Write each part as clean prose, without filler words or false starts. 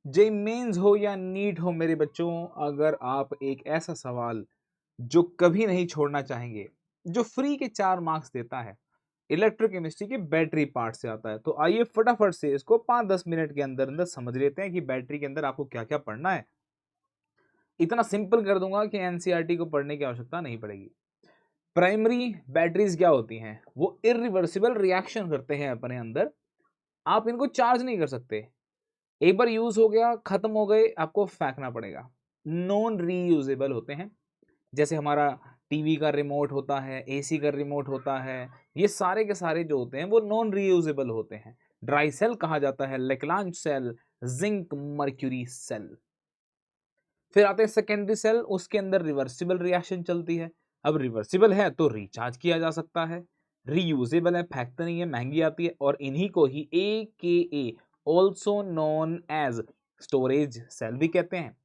JEE mains हो या NEET हो मेरे बच्चों, अगर आप एक ऐसा सवाल जो कभी नहीं छोड़ना चाहेंगे, जो फ्री के 4 मार्क्स देता है, इलेक्ट्रोकेमिस्ट्री के बैटरी पार्ट से आता है, तो आइए फटाफट से इसको 5-10 मिनट के अंदर अंदर समझ लेते हैं कि बैटरी के अंदर आपको क्या क्या पढ़ना है। इतना सिंपल कर दूंगा कि एनसीईआरटी को पढ़ने की आवश्यकता नहीं पड़ेगी। प्राइमरी बैटरीज क्या होती हैं? वो इरिवर्सिबल रिएक्शन करते हैं अपने अंदर, आप इनको चार्ज नहीं कर सकते। एक बार यूज हो गया, खत्म हो गए, आपको फेंकना पड़ेगा। नॉन रीयूजेबल होते हैं, जैसे हमारा टीवी का रिमोट होता है, एसी का रिमोट होता है, ये सारे के सारे जो होते हैं वो नॉन रीयूजेबल होते हैं। ड्राई सेल कहा जाता है, लेक्लांच सेल, जिंक मर्क्यूरी सेल। फिर आते हैं सेकेंडरी सेल, उसके अंदर रिवर्सिबल रिएक्शन चलती है। अब रिवर्सिबल है तो रिचार्ज किया जा सकता है, रीयूजेबल है, फेंकते नहीं है, महंगी आती है, और इन्हीं को ही AKA also known as storage cell भी कहते हैं।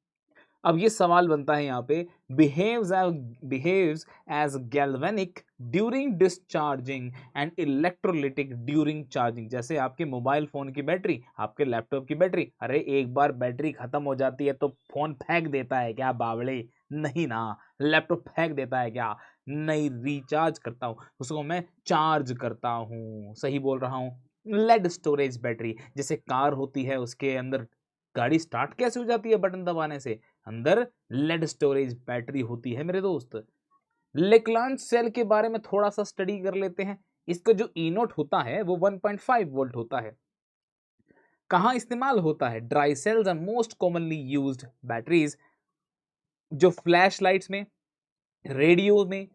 अब ये सवाल बनता है यहाँ पे, behaves as galvanic during discharging and electrolytic during charging. जैसे आपके मोबाइल फोन की बैटरी, आपके लैपटॉप की बैटरी, अरे एक बार बैटरी खत्म हो जाती है तो फोन फेंक देता है क्या बावड़े? नहीं ना। लैपटॉप फेंक देता है क्या? नहीं, रिचार्ज करता हूँ उसको, मैं चार्ज करता हूँ। सही बोल रहा हूँ। लेड स्टोरेज बैटरी, जैसे कार होती है, उसके अंदर गाड़ी स्टार्ट कैसे हो जाती है? बटन दबाने से। अंदर लेड स्टोरेज बैटरी होती है मेरे दोस्त। लेक्लांच सेल के बारे में थोड़ा सा स्टडी कर लेते हैं। इसका जो ई नोट होता है वो 1.5 वोल्ट होता है। कहां इस्तेमाल होता है? Dry cells are most commonly used batteries, जो फ्लैश लाइट्स में, रेडियो में,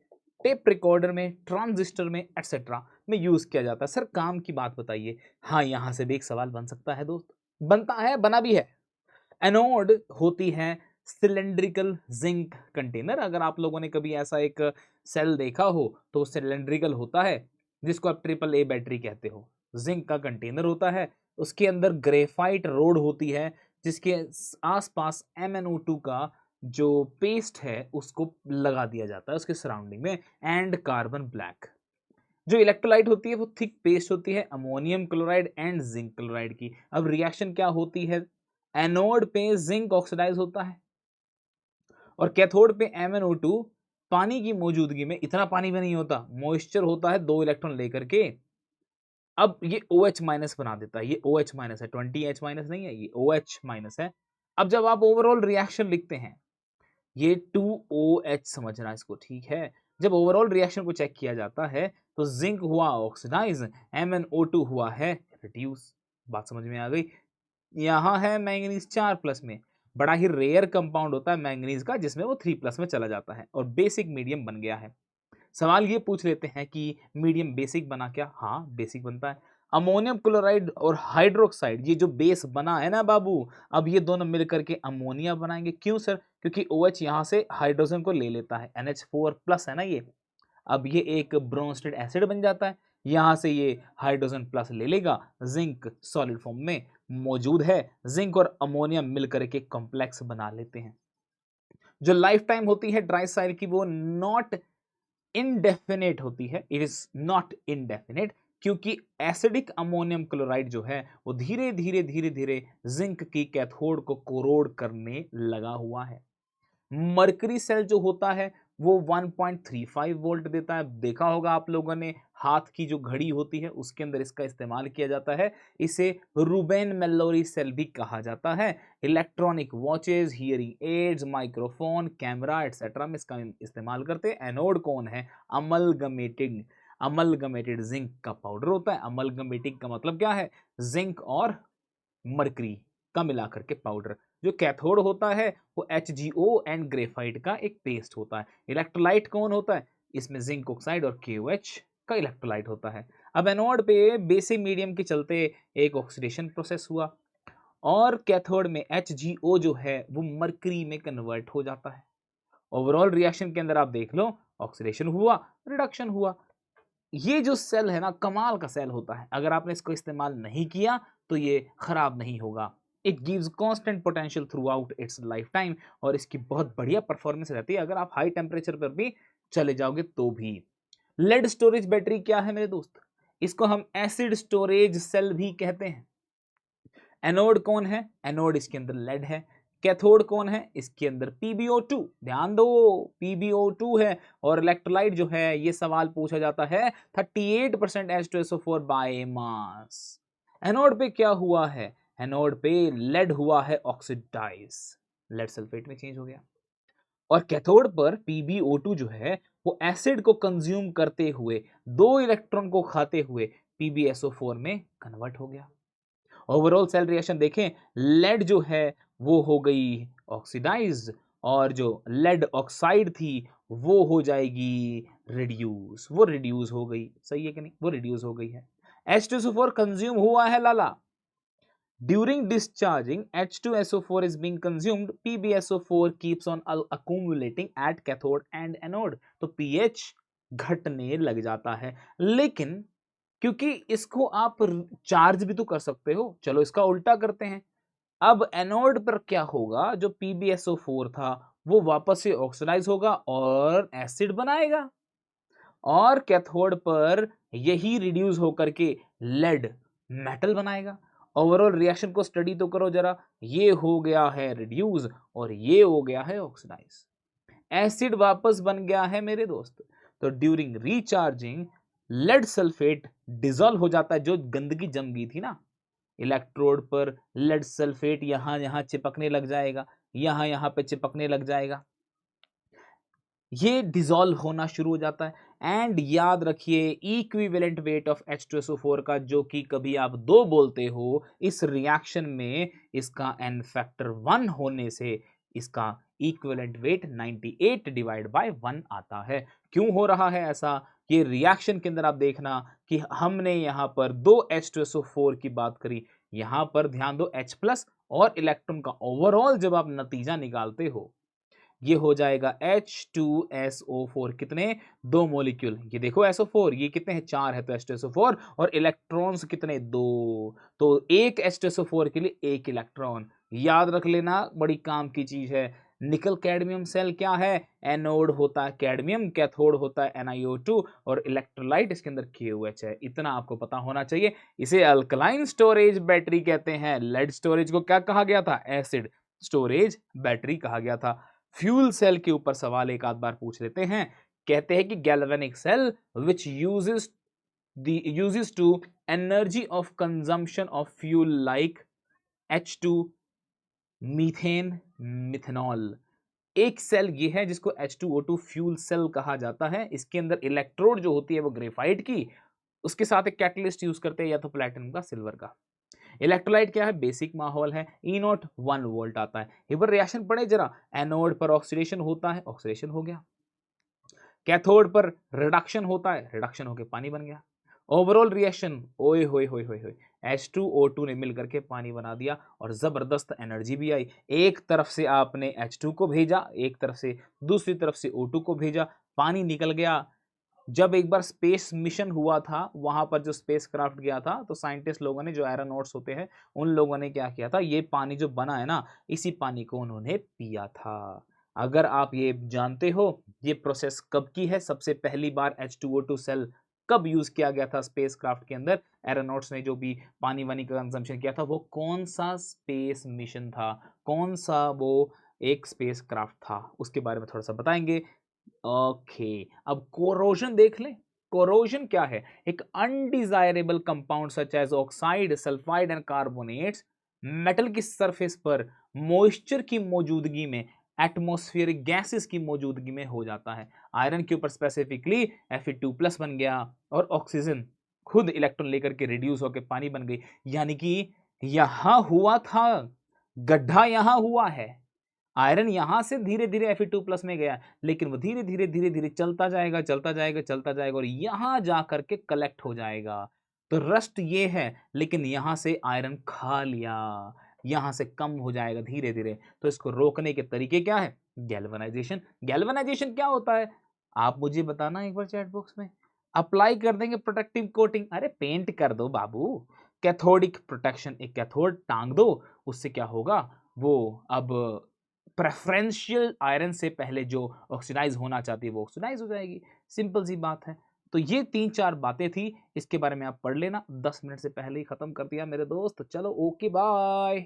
टेप रिकॉर्डर में, ट्रांजिस्टर में, एक्सेट्रा में यूज किया जाता है। सर काम की बात बताइए। हाँ, यहां से भी एक सवाल बन सकता है दोस्त, बनता है, बना भी है। एनोड होती है सिलेंड्रिकल जिंक कंटेनर। अगर आप लोगों ने कभी ऐसा एक सेल देखा हो तो सिलेंड्रिकल होता है, जिसको आप AAA बैटरी कहते हो। जिंक का कंटेनर होता है, उसके अंदर ग्रेफाइट रोड होती है, जिसके आसपास MnO2 का जो पेस्ट है उसको लगा दिया जाता है उसके सराउंडिंग में, एंड कार्बन ब्लैक। जो इलेक्ट्रोलाइट होती है वो थिक पेस्ट होती है ammonium chloride and zinc chloride की। अब रिएक्शन क्या होती है? एनोड पे जिंक ऑक्सीडाइज होता है और कैथोड पे MnO2 पानी की मौजूदगी में, इतना पानी भी नहीं होता, मॉइस्चर होता है 2 इलेक्ट्रॉन लेकर के। अब ये OH माइनस बना देता है, ये OH माइनस है, 20H माइनस नहीं है, ये OH माइनस है। अब जब आप ओवरऑल रिएक्शन लिखते हैं, ये 2OH समझना इसको, ठीक है। जब ओवरऑल रिएक्शन को चेक किया जाता है तो जिंक हुआ ऑक्सीडाइज, MnO2 हुआ है रिड्यूस। बात समझ में आ गई? यहाँ है मैंगनीज 4+ में, बड़ा ही रेयर कंपाउंड होता है मैंगनीज का, जिसमें वो 3+ में चला जाता है और बेसिक मीडियम बन गया है। सवाल ये पूछ लेते हैं कि मीडियम बेसिक बना क्या? हाँ, बेसिक बनता है। अमोनियम क्लोराइड और हाइड्रोक्साइड, ये जो बेस बना है ना बाबू, अब ये दोनों मिलकर के अमोनिया बनाएंगे। क्यों सर? क्योंकि OH यहाँ से हाइड्रोजन को ले लेता है, NH4+ है ना ये। अब ये एक ब्रोंस्टेड एसिड बन जाता है, यहां से ये हाइड्रोजन प्लस ले लेगा, जिंक सॉलिड फॉर्म में मौजूद है, जिंक और अमोनिया मिलकर के कॉम्प्लेक्स बना लेते हैं। जो लाइफ टाइम होती है ड्राई सेल की वो नॉट इनडेफिनेट होती है, इट इज नॉट इनडेफिनेट, क्योंकि एसिडिक अमोनियम क्लोराइड जो है वो धीरे धीरे धीरे धीरे जिंक की कैथोड को कोरोड करने लगा हुआ है। मरकरी सेल जो होता है वो 1.35 वोल्ट देता है। देखा होगा आप लोगों ने, हाथ की जो घड़ी होती है उसके अंदर इसका इस्तेमाल किया जाता है। इसे रूबेन मेलोरी सेल भी कहा जाता है। Electronic watches, hearing aids, microphone, camera etcetera में इसका इस्तेमाल करते हैं। एनोड कौन है? अमलगमेटिंग, अमलगमेटेड जिंक का पाउडर होता है। अमलगमेटिंग का मतलब क्या है? जिंक और मरकरी का मिलाकर के पाउडर। जो कैथोड होता है वो HgO एंड ग्रेफाइट का एक पेस्ट होता है। इलेक्ट्रोलाइट कौन होता है? इसमें जिंक ऑक्साइड और KOH का इलेक्ट्रोलाइट होता है। अब एनोड पे बेसिक मीडियम के चलते एक ऑक्सीडेशन प्रोसेस हुआ और कैथोड में HgO जो है वो मरकरी में कन्वर्ट हो जाता है। ओवरऑल रिएक्शन के अंदर आप देख लो, ऑक्सीडेशन हुआ, रिडक्शन हुआ। ये जो सेल है ना, कमाल का सेल होता है। अगर आपने इसको इस्तेमाल नहीं किया तो ये खराब नहीं होगा। It gives constant potential through out it's life time, और इसकी बहुत बढ़िया परफॉर्मेंस रहती है अगर आप हाई टेम्परेचर पर भी चले जाओगे तो भी। लेड स्टोरेज बैटरी क्या है मेरे दोस्त? इसको हम एसिड स्टोरेज सेल भी कहते हैं। एनोड कौन है? एनोड इसके अंदर लेड है। कैथोड कौन है? इसके अंदर PbO2, ध्यान दो PbO2 है। और इलेक्ट्रोलाइट जो है ये सवाल पूछा जाता है 38% H2SO4 बाय मास। एनोड पे क्या हुआ है? एनोड पे लेड हुआ है ऑक्सीडाइज, लेड सल्फेट में चेंज हो गया। और कैथोड पर PbO2 जो है वो एसिड को कंज्यूम करते हुए 2 इलेक्ट्रॉन को खाते हुए PbSO4 में कन्वर्ट हो गया। ओवरऑल सेल रिएक्शन देखें, लेड जो है वो हो गई ऑक्सीडाइज और जो लेड ऑक्साइड थी वो हो जाएगी रिड्यूस, वो रिड्यूस हो गई। सही है कि नहीं? वो रिड्यूस हो गई है। H2SO4 कंज्यूम हुआ है लाला। During discharging, H2SO4 is being consumed. PbSO4 keeps on accumulating at cathode and anode. तो pH घटने लग जाता है। लेकिन क्योंकि इसको आप चार्ज भी तो कर सकते हो, चलो इसका उल्टा करते हैं। अब एनोड पर क्या होगा? जो PbSO4 था वो वापस से ऑक्सीडाइज होगा और एसिड बनाएगा, और कैथोड पर यही रिड्यूस होकर के लेड मेटल बनाएगा। ओवरऑल रिएक्शन को स्टडी तो करो जरा, ये हो गया है रिड्यूस और ये हो गया है ऑक्सीडाइज, एसिड वापस बन गया है मेरे दोस्त। तो during recharging lead sulphate dissolve हो जाता है, जो गंदगी जम गई थी ना इलेक्ट्रोड पर, लेड सल्फेट यहां यहां चिपकने लग जाएगा, यहां यहां पे चिपकने लग जाएगा, ये डिसॉल्व होना शुरू हो जाता है। एंड याद रखिए इक्विवेलेंट वेट ऑफ H2SO4 का, जो कि कभी आप 2 बोलते हो, इस रिएक्शन में इसका n फैक्टर 1 होने से इसका इक्विवेलेंट वेट 98 डिवाइड बाय 1 आता है। क्यों हो रहा है ऐसा? ये रिएक्शन के अंदर आप देखना कि हमने यहां पर 2 H2SO4 की बात करी, यहां पर ध्यान दो H+ और इलेक्ट्रॉन का ओवरऑल जब आप नतीजा निकालते हो ये हो जाएगा H2SO4 कितने? 2 मॉलिक्यूल। ये देखो SO4 ये कितने हैं? 4 है, तो H2SO4 और इलेक्ट्रॉन्स कितने? 2। तो एक H2SO4 के लिए 1 इलेक्ट्रॉन। याद रख लेना, बड़ी काम की चीज है। निकल कैडमियम सेल क्या है? एनोड होता है कैडमियम, कैथोड होता है NiO2 और इलेक्ट्रोलाइट इसके अंदर KOH है। इतना आपको पता होना चाहिए। इसे अल्कलाइन स्टोरेज बैटरी कहते हैं। लेड स्टोरेज को क्या कहा गया था? एसिड स्टोरेज बैटरी कहा गया था। फ्यूल सेल के ऊपर सवाल एक आध बार पूछ लेते हैं। कहते हैं कि galvanic cell which uses to energy of consumption of fuel like H2 methane methanol. एक सेल ये है जिसको H2O2 फ्यूल सेल कहा जाता है। इसके अंदर इलेक्ट्रोड जो होती है वो ग्रेफाइट की, उसके साथ एक कैटलिस्ट यूज करते हैं, या तो प्लेटिनम का, सिल्वर का। इलेक्ट्रोलाइट क्या है? बेसिक माहौल है। E0 1 वोल्ट आता है। एक बार रिएक्शन पढ़े जरा, एनोड पर ऑक्सीडेशन होता है, ऑक्सीडेशन हो गया। कैथोड पर रिडक्शन होता है, रिडक्शन होकर पानी बन गया। ओवरऑल रिएक्शन, ओए होए होए होए होए, H2O2 ने मिलकर के पानी बना दिया और जबरदस्त एनर्जी भी आई। एक तरफ से आपने H2 को भेजा, एक तरफ से दूसरी तरफ से O2 को भेजा, पानी निकल गया। जब एक बार स्पेस मिशन हुआ था, वहां पर जो स्पेस क्राफ्ट गया था, तो साइंटिस्ट लोगों ने, जो एरोनॉट्स होते हैं, उन लोगों ने क्या किया था, ये पानी जो बना है ना, इसी पानी को उन्होंने पिया था। अगर आप ये जानते हो ये प्रोसेस कब की है, सबसे पहली बार H2O2 सेल कब यूज किया गया था स्पेस क्राफ्ट के अंदर, एरोनॉट्स ने जो भी पानी वानी का कंजम्पशन किया था, वो कौन सा स्पेस मिशन था, कौन सा वो एक स्पेस क्राफ्ट था, उसके बारे में थोड़ा सा बताएंगे। ओके, अब कोरोजन देख ले। कोरोजन क्या है? एक undesirable compound such as oxide, sulphide and carbonates metal की सरफेस पर मॉइस्चर की मौजूदगी में, एटमॉस्फेरिक गैसेस की मौजूदगी में हो जाता है। आयरन के ऊपर स्पेसिफिकली Fe2+ बन गया और ऑक्सीजन खुद इलेक्ट्रॉन लेकर के रिड्यूस होकर पानी बन गई। यानी कि यहां हुआ था गड्ढा, यहां हुआ है। आयरन यहां से धीरे धीरे Fe2+ में गया, लेकिन वो धीरे धीरे धीरे धीरे चलता जाएगा, चलता जाएगा, चलता जाएगा और यहां जाकर के कलेक्ट हो जाएगा। तो रस्ट ये है, लेकिन यहां से आयरन खा लिया, यहां से कम हो जाएगा धीरे धीरे। तो इसको रोकने के तरीके क्या है? गैल्वेनाइजेशन। गैल्वेनाइजेशन क्या होता है? आप मुझे बताना एक बार चैट बॉक्स में। अप्लाई कर देंगे प्रोटेक्टिव कोटिंग, अरे पेंट कर दो बाबू। कैथोडिक प्रोटेक्शन, एक कैथोड टांग दो, उससे क्या होगा, वो अब प्रेफरेंशियल आयरन से पहले जो ऑक्सीडाइज होना चाहती है वो ऑक्सीडाइज हो जाएगी। सिंपल सी बात है। तो ये 3-4 बातें थी, इसके बारे में आप पढ़ लेना। 10 मिनट से पहले ही खत्म कर दिया मेरे दोस्त। चलो ओके बाय।